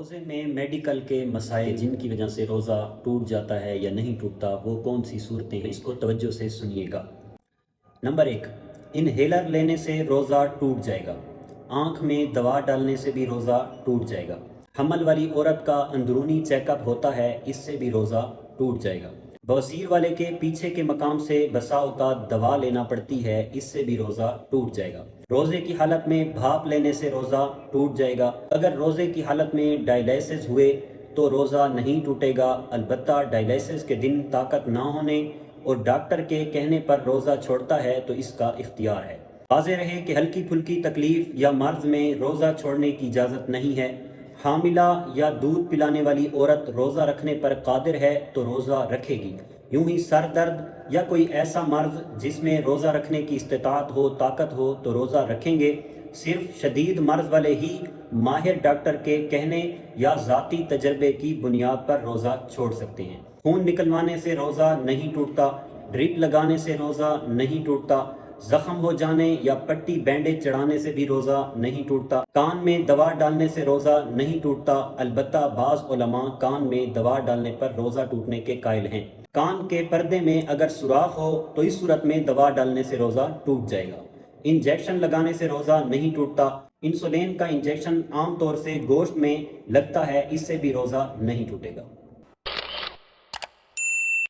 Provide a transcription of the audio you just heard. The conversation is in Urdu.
روزے میں میڈیکل کے مسائل جن کی وجہ سے روزہ ٹوٹ جاتا ہے یا نہیں ٹوٹتا وہ کون سی صورتیں ہیں، اس کو توجہ سے سنیے گا۔ نمبر 1، انہیلر لینے سے روزہ ٹوٹ جائے گا۔ آنکھ میں دوا ڈالنے سے بھی روزہ ٹوٹ جائے گا۔ حمل والی عورت کا اندرونی چیک اپ ہوتا ہے، اس سے بھی روزہ ٹوٹ جائے گا۔ بواسیر والے کے پیچھے کے مقام سے بسا اوقات دوا لینا پڑتی ہے، اس سے بھی روزہ ٹوٹ جائے گا۔ روزے کی حالت میں بھاپ لینے سے روزہ ٹوٹ جائے گا۔ اگر روزے کی حالت میں ڈائلیسس ہوئے تو روزہ نہیں ٹوٹے گا، البتہ ڈائلیسس کے دن طاقت نہ ہونے اور ڈاکٹر کے کہنے پر روزہ چھوڑتا ہے تو اس کا اختیار ہے۔ واضح رہے کہ ہلکی پھلکی تکلیف یا مرض میں روزہ چھوڑنے کی اجازت نہیں ہے۔ حاملہ یا دودھ پلانے والی عورت روزہ رکھنے پر قادر ہے تو روزہ رکھے گی۔ یوں ہی سر درد یا کوئی ایسا مرض جس میں روزہ رکھنے کی استطاعت ہو، طاقت ہو تو روزہ رکھیں گے۔ صرف شدید مرض والے ہی ماہر ڈاکٹر کے کہنے یا ذاتی تجربے کی بنیاد پر روزہ چھوڑ سکتے ہیں۔ خون نکلوانے سے روزہ نہیں ٹوٹتا، ڈرپ لگانے سے روزہ نہیں ٹوٹتا، زخم ہو جانے یا پٹی بینڈیج چڑھانے سے بھی روزہ نہیں ٹوٹتا، کان میں دوا ڈالنے سے روزہ نہیں ٹوٹتا، البتہ بعض علماء کان میں دوا ڈالنے پر روزہ ٹوٹنے کے قائل ہیں۔ کان کے پردے میں اگر سوراخ ہو تو اس صورت میں دوا ڈالنے سے روزہ ٹوٹ جائے گا۔ انجیکشن لگانے سے روزہ نہیں ٹوٹتا۔ انسولین کا انجیکشن عام طور سے گوشت میں لگتا ہے، اس سے بھی روزہ نہیں ٹوٹے گا۔